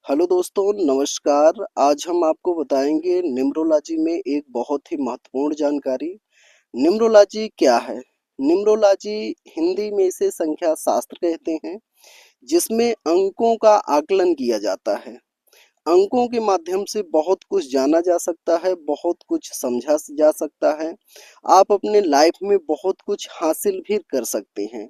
Hello दोस्तों, नमस्कार। आज हम आपको बताएंगे न्यूमरोलॉजी में एक बहुत ही महत्वपूर्ण जानकारी। न्यूमरोलॉजी क्या है? न्यूमरोलॉजी हिंदी में इसे संख्या शास्त्र कहते हैं, जिसमें अंकों का आकलन किया जाता है। अंकों के माध्यम से बहुत कुछ जाना जा सकता है, बहुत कुछ समझा जा सकता है। आप अपने लाइफ में बहुत कुछ हासिल भी कर सकते हैं।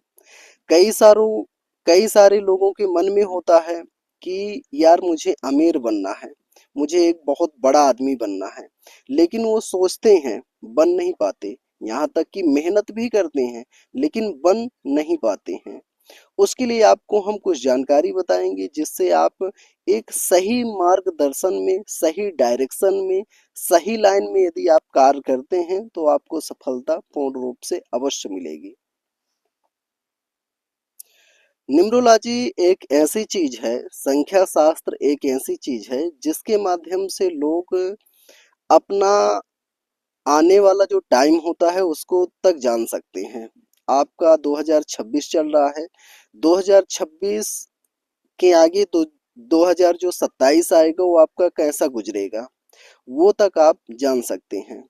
कई सारों कई सारे लोगों के मन में होता है कि यार मुझे अमीर बनना है, मुझे एक बहुत बड़ा आदमी बनना है, लेकिन वो सोचते हैं, बन नहीं पाते। यहाँ तक कि मेहनत भी करते हैं, लेकिन बन नहीं पाते हैं। उसके लिए आपको हम कुछ जानकारी बताएंगे, जिससे आप एक सही मार्गदर्शन में, सही डायरेक्शन में, सही लाइन में यदि आप कार्य करते हैं तो आपको सफलता पूर्ण रूप से अवश्य मिलेगी। न्यूमरोलॉजी एक ऐसी चीज है, संख्या शास्त्र एक ऐसी चीज है जिसके माध्यम से लोग अपना आने वाला जो टाइम होता है उसको तक जान सकते हैं। आपका 2026 चल रहा है। 2026 के आगे तो 2000 जो 27 आएगा वो आपका कैसा गुजरेगा, वो तक आप जान सकते हैं।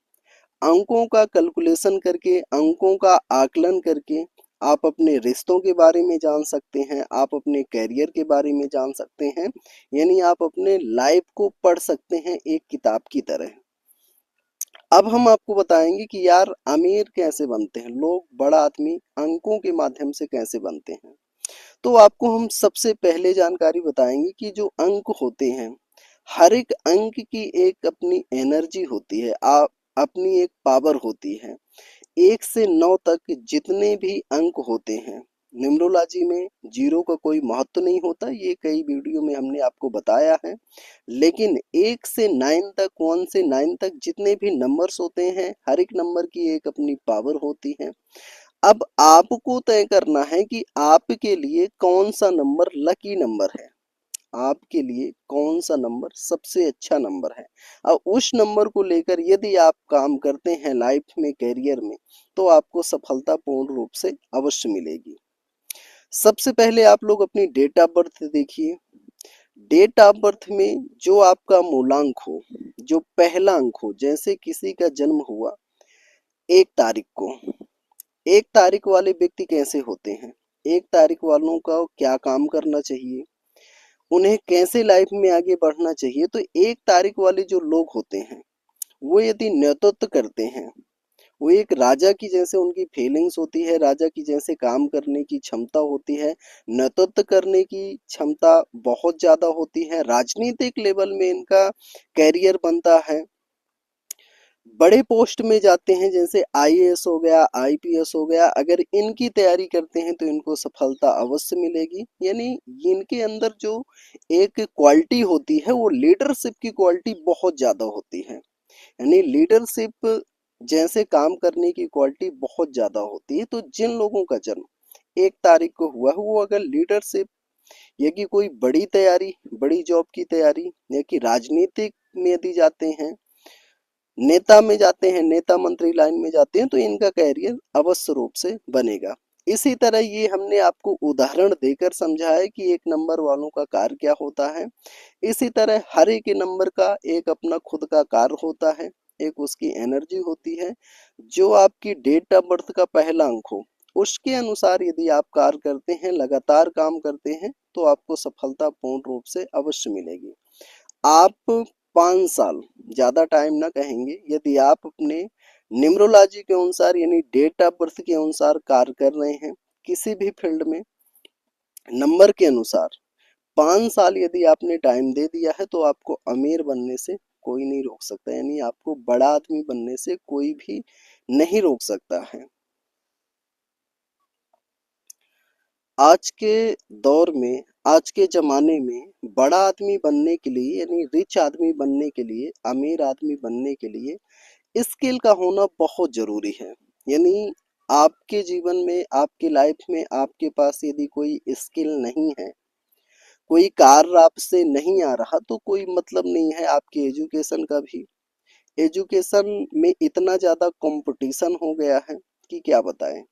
अंकों का कैलकुलेशन करके, अंकों का आकलन करके आप अपने रिश्तों के बारे में जान सकते हैं, आप अपने करियर के बारे में जान सकते हैं। यानी आप अपने लाइफ को पढ़ सकते हैं एक किताब की तरह। अब हम आपको बताएंगे कि यार अमीर कैसे बनते हैं लोग, बड़ा आदमी अंकों के माध्यम से कैसे बनते हैं। तो आपको हम सबसे पहले जानकारी बताएंगे कि जो अंक होते हैं, हर एक अंक की एक अपनी एनर्जी होती है, आप अपनी एक पावर होती है। 1 से 9 तक जितने भी अंक होते हैं, न्यूमरोलॉजी में जीरो का कोई महत्व नहीं होता, ये कई वीडियो में हमने आपको बताया है। लेकिन 1 से 9 तक, 1 से 9 तक जितने भी नंबर्स होते हैं, हर एक नंबर की एक अपनी पावर होती है। अब आपको तय करना है कि आपके लिए कौन सा नंबर लकी नंबर है, आपके लिए कौन सा नंबर सबसे अच्छा नंबर है। अब उस नंबर को लेकर यदि आप काम करते हैं लाइफ में, करियर में, तो आपको सफलता पूर्ण रूप से अवश्य मिलेगी। सबसे पहले आप लोग अपनी डेट ऑफ बर्थ देखिए। डेट ऑफ बर्थ में जो आपका मूलांक हो, जो पहला अंक हो, जैसे किसी का जन्म हुआ 1 तारीख को, 1 तारीख वाले व्यक्ति कैसे होते हैं, 1 तारीख वालों का क्या काम करना चाहिए, उन्हें कैसे लाइफ में आगे बढ़ना चाहिए। तो 1 तारीख वाले जो लोग होते हैं, वो यदि नेतृत्व करते हैं, वो एक राजा की जैसे उनकी फीलिंग्स होती है, राजा की जैसे काम करने की क्षमता होती है, नेतृत्व करने की क्षमता बहुत ज्यादा होती है। राजनीतिक लेवल में इनका कैरियर बनता है, बड़े पोस्ट में जाते हैं, जैसे आईएएस हो गया, आईपीएस हो गया। अगर इनकी तैयारी करते हैं तो इनको सफलता अवश्य मिलेगी। यानी इनके अंदर जो एक क्वालिटी होती है, वो लीडरशिप की क्वालिटी बहुत ज्यादा होती है। यानी लीडरशिप जैसे काम करने की क्वालिटी बहुत ज्यादा होती है। तो जिन लोगों का जन्म 1 तारीख को हुआ है, वो अगर लीडरशिप या कि कोई बड़ी तैयारी, बड़ी जॉब की तैयारी, या कि राजनीतिक में यदि जाते हैं, नेता में जाते हैं, नेता मंत्री लाइन में जाते हैं, तो इनका कैरियर अवश्य रूप से बनेगा। इसी तरह ये हमने आपको उदाहरण देकर समझाया कि एक नंबर वालों का कार्य क्या होता है। इसी तरह हर एक नंबर का एक अपना खुद का कार्य होता है, एक उसकी एनर्जी होती है। जो आपकी डेट ऑफ बर्थ का पहला अंक हो, उसके अनुसार यदि आप कार्य करते हैं, लगातार काम करते हैं, तो आपको सफलता पूर्ण रूप से अवश्य मिलेगी। आप 5 साल, ज्यादा टाइम ना कहेंगे, यदि आप अपने न्यूमरोलॉजी के अनुसार, यानी डेट ऑफ बर्थ के अनुसार कार्य कर रहे हैं किसी भी फील्ड में, नंबर के अनुसार, 5 साल यदि आपने टाइम दे दिया है, तो आपको अमीर बनने से कोई नहीं रोक सकता। यानी आपको बड़ा आदमी बनने से कोई भी नहीं रोक सकता है। आज के दौर में, आज के जमाने में बड़ा आदमी बनने के लिए, यानी रिच आदमी बनने के लिए, अमीर आदमी बनने के लिए स्किल का होना बहुत जरूरी है। यानी आपके जीवन में, आपकी लाइफ में आपके पास यदि कोई स्किल नहीं है, कोई कार्य आपसे नहीं आ रहा, तो कोई मतलब नहीं है आपके एजुकेशन का भी। एजुकेशन में इतना ज्यादा कंपटीशन हो गया है कि क्या बताएं।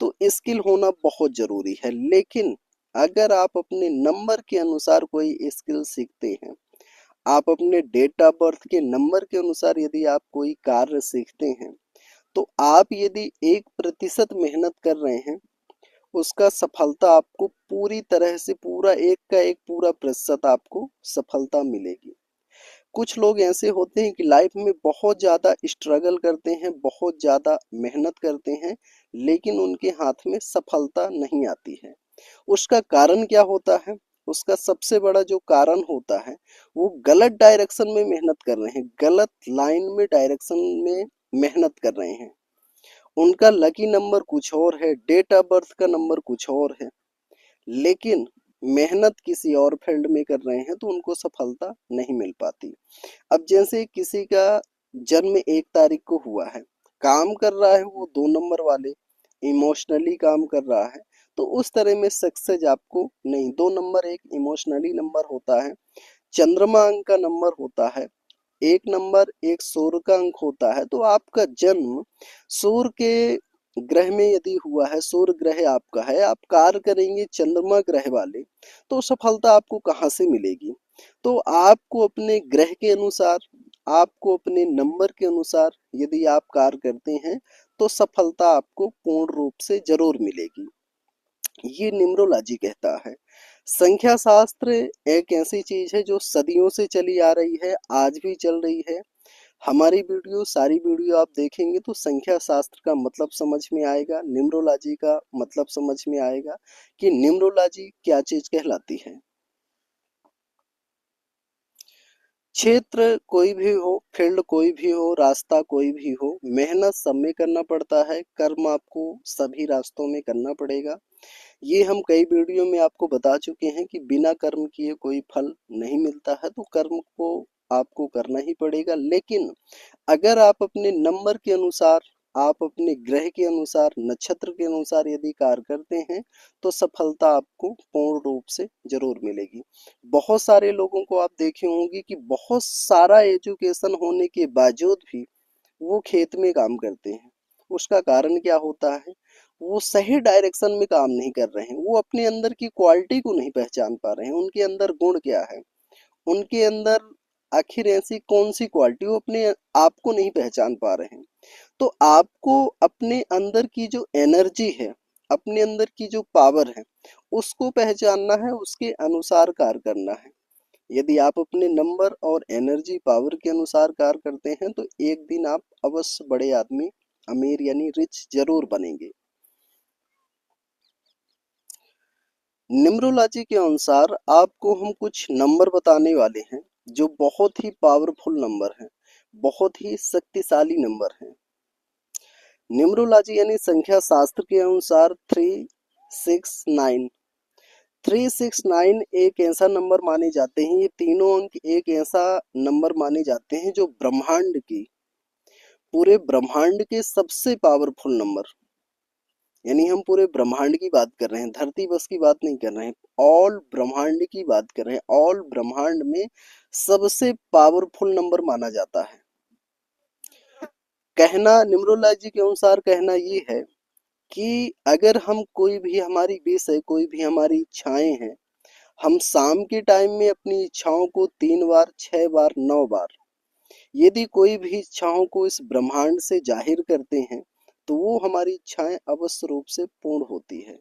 तो स्किल होना बहुत जरूरी है। लेकिन अगर आप अपने नंबर के अनुसार कोई स्किल सीखते हैं, आप अपने डेट ऑफ बर्थ के नंबर के अनुसार यदि आप कोई कार्य सीखते हैं, तो आप यदि 1% मेहनत कर रहे हैं, उसका सफलता आपको पूरी तरह से पूरा एक का एक पूरा प्रतिशत आपको सफलता मिलेगी। कुछ लोग ऐसे होते हैं कि लाइफ में बहुत ज़्यादा स्ट्रगल करते हैं, बहुत ज़्यादा मेहनत करते हैं, लेकिन उनके हाथ में सफलता नहीं आती है। उसका कारण क्या होता है? उसका सबसे बड़ा जो कारण होता है, वो गलत डायरेक्शन में मेहनत कर रहे हैं, गलत लाइन में डायरेक्शन में मेहनत कर रहे हैं। उनका लकी नंबर कुछ और है, डेट ऑफ बर्थ का नंबर कुछ और है, लेकिन मेहनत किसी और फील्ड में कर रहे हैं तो उनको सफलता नहीं मिल पाती। अब जैसे किसी का जन्म 1 तारीख को हुआ है, काम कर रहा है वो 2 नंबर वाले, इमोशनली काम कर रहा है, तो उस तरह में सक्सेस आपको नहीं। 2 नंबर एक इमोशनली नंबर होता है, चंद्रमा अंक का नंबर होता है, 1 नंबर एक सूर्य का अंक होता है। तो आपका जन्म सूर्य के ग्रह में यदि हुआ है, सूर्य ग्रह आपका है, आप कार्य करेंगे चंद्रमा ग्रह वाले, तो सफलता आपको कहाँ से मिलेगी? तो आपको अपने ग्रह के अनुसार, आपको अपने नंबर के अनुसार यदि आप कार्य करते हैं, तो सफलता आपको पूर्ण रूप से जरूर मिलेगी। ये न्यूमरोलॉजी कहता है। संख्या शास्त्र एक ऐसी चीज है जो सदियों से चली आ रही है, आज भी चल रही है। हमारी वीडियो, सारी वीडियो आप देखेंगे तो संख्या शास्त्र का मतलब समझ में आएगा, न्यूमरोलॉजी का मतलब समझ में आएगा कि न्यूमरोलॉजी क्या चीज कहलाती है। क्षेत्र कोई भी हो, फील्ड कोई भी हो, रास्ता कोई भी हो, मेहनत सब में करना पड़ता है, कर्म आपको सभी रास्तों में करना पड़ेगा। ये हम कई वीडियो में आपको बता चुके हैं कि बिना कर्म किए कोई फल नहीं मिलता है, तो कर्म को आपको करना ही पड़ेगा। लेकिन अगर आप अपने नंबर के अनुसार, आप अपने ग्रह के अनुसार, नक्षत्र के अनुसार यदि कार्य करते हैं, तो सफलता आपको पूर्ण रूप से जरूर मिलेगी। बहुत सारे लोगों को आप देखे होंगे कि बहुत सारा एजुकेशन होने के बावजूद भी वो खेत में काम करते हैं। उसका कारण क्या होता है? वो सही डायरेक्शन में काम नहीं कर रहे हैं, वो अपने अंदर की क्वालिटी को नहीं पहचान पा रहे हैं, उनके अंदर गुण क्या है, उनके अंदर आखिर ऐसी कौन सी क्वालिटी वो अपने आप को नहीं पहचान पा रहे हैं। तो आपको अपने अंदर की जो एनर्जी है, अपने अंदर की जो पावर है, उसको पहचानना है, उसके अनुसार कार्य करना है। यदि आप अपने नंबर और एनर्जी पावर के अनुसार कार्य करते हैं, तो एक दिन आप अवश्य बड़े आदमी, अमीर यानी रिच जरूर बनेंगे। न्यूमरोलॉजी के अनुसार आपको हम कुछ नंबर बताने वाले हैं जो बहुत ही पावरफुल नंबर हैं, बहुत ही शक्तिशाली नंबर हैं। न्यूमरोलॉजी यानी संख्या शास्त्र के अनुसार 369, 369 एक ऐसा नंबर माने जाते हैं, ये तीनों अंक एक ऐसा नंबर माने जाते हैं जो ब्रह्मांड की, पूरे ब्रह्मांड के सबसे पावरफुल नंबर, यानी हम पूरे ब्रह्मांड की बात कर रहे हैं, धरती बस की बात नहीं कर रहे हैं, ऑल ब्रह्मांड की बात कर रहे हैं। ऑल ब्रह्मांड में सबसे पावरफुल नंबर माना जाता है। कहना न्यूमरोलॉजी के अनुसार कहना ये है कि अगर हम कोई भी हमारी विश है, कोई भी हमारी इच्छाएं हैं, हम शाम के टाइम में अपनी इच्छाओं को 3 बार, 6 बार, 9 बार यदि कोई भी इच्छाओं को इस ब्रह्मांड से जाहिर करते हैं, तो वो हमारी इच्छाएं अवश्य रूप से पूर्ण होती है।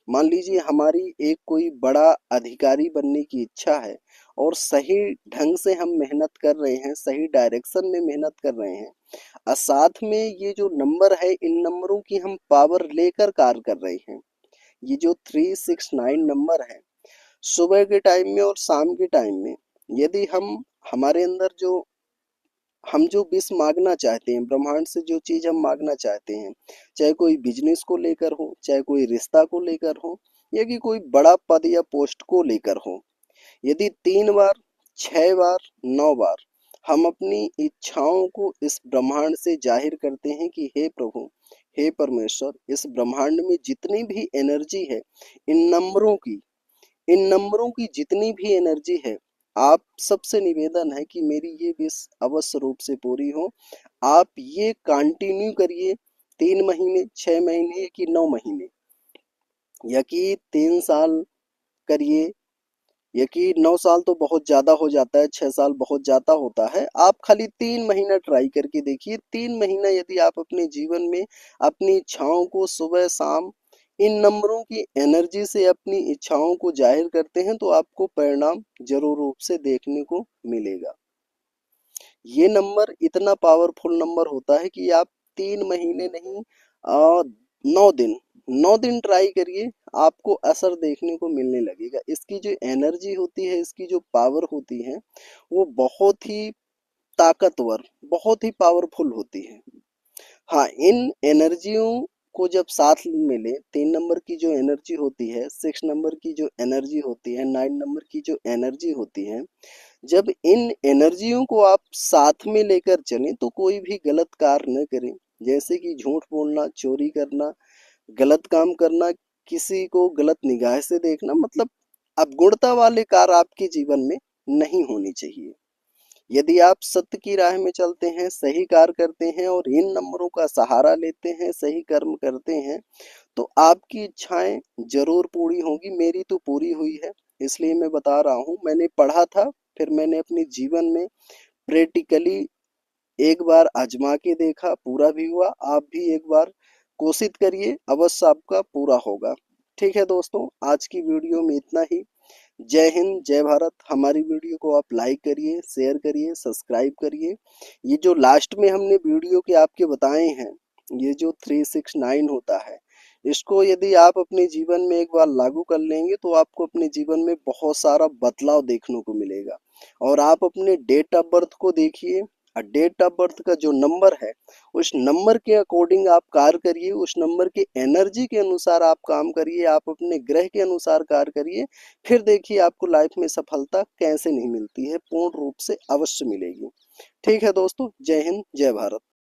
मान लीजिए हमारी एक कोई बड़ा अधिकारी बनने की इच्छा है और सही ढंग से हम मेहनत कर रहे हैं, सही डायरेक्शन में मेहनत कर रहे हैं, और साथ में ये जो नंबर है, इन नंबरों की हम पावर लेकर कार्य कर रहे हैं। ये जो 369 नंबर है, सुबह के टाइम में और शाम के टाइम में यदि हम, हमारे अंदर जो हम जो विश मांगना चाहते हैं, ब्रह्मांड से जो चीज हम मांगना चाहते हैं, चाहे कोई बिजनेस को लेकर हो, चाहे कोई रिश्ता को लेकर हो, या कि कोई बड़ा पद या पोस्ट को लेकर हो, यदि 3 बार, 6 बार, 9 बार हम अपनी इच्छाओं को इस ब्रह्मांड से जाहिर करते हैं कि हे प्रभु, हे परमेश्वर, इस ब्रह्मांड में जितनी भी एनर्जी है, इन नंबरों की, इन नंबरों की जितनी भी एनर्जी है, आप सबसे निवेदन है कि मेरी ये विश अवश्य रूप से पूरी हो। आप ये कंटिन्यू करिए, 3 महीने, 6 महीने कि 9 महीने, या कि 3 साल करिए, या कि 9 साल तो बहुत ज्यादा हो जाता है, 6 साल बहुत ज्यादा होता है। आप खाली 3 महीना ट्राई करके देखिए। 3 महीना यदि आप अपने जीवन में अपनी इच्छाओं को सुबह शाम इन नंबरों की एनर्जी से अपनी इच्छाओं को जाहिर करते हैं, तो आपको परिणाम जरूर रूप से देखने को मिलेगा। ये नंबर इतना पावरफुल नंबर होता है कि आप 3 महीने नहीं, 9 दिन, 9 दिन ट्राई करिए, आपको असर देखने को मिलने लगेगा। इसकी जो एनर्जी होती है, इसकी जो पावर होती है, वो बहुत ही ताकतवर, बहुत ही पावरफुल होती है। हाँ, इन एनर्जियों को जब साथ मिले, 3 नंबर की जो एनर्जी होती है, 6 नंबर की जो एनर्जी होती है, 9 नंबर की जो एनर्जी होती है, जब इन एनर्जियों को आप साथ में लेकर चलें तो कोई भी गलत कार्य न करें। जैसे कि झूठ बोलना, चोरी करना, गलत काम करना, किसी को गलत निगाह से देखना, मतलब अवगुणता वाले कार्य आपके जीवन में नहीं होनी चाहिए। यदि आप सत्य की राह में चलते हैं, सही कार्य करते हैं और इन नंबरों का सहारा लेते हैं, सही कर्म करते हैं, तो आपकी इच्छाएं जरूर पूरी होंगी। मेरी तो पूरी हुई है, इसलिए मैं बता रहा हूँ। मैंने पढ़ा था, फिर मैंने अपने जीवन में प्रैक्टिकली एक बार आजमा के देखा, पूरा भी हुआ। आप भी एक बार कोशिश करिए, अवश्य आपका पूरा होगा। ठीक है दोस्तों, आज की वीडियो में इतना ही। जय हिंद, जय भारत। हमारी वीडियो को आप लाइक करिए, शेयर करिए, सब्सक्राइब करिए। ये जो लास्ट में हमने वीडियो के आपके बताए हैं, ये जो 369 होता है, इसको यदि आप अपने जीवन में एक बार लागू कर लेंगे तो आपको अपने जीवन में बहुत सारा बदलाव देखने को मिलेगा। और आप अपने डेट ऑफ बर्थ को देखिए, और डेट ऑफ बर्थ का जो नंबर है, उस नंबर के अकॉर्डिंग आप कार्य करिए, उस नंबर की एनर्जी के अनुसार आप काम करिए, आप अपने ग्रह के अनुसार कार्य करिए। फिर देखिए आपको लाइफ में सफलता कैसे नहीं मिलती है, पूर्ण रूप से अवश्य मिलेगी। ठीक है दोस्तों, जय हिंद, जय भारत।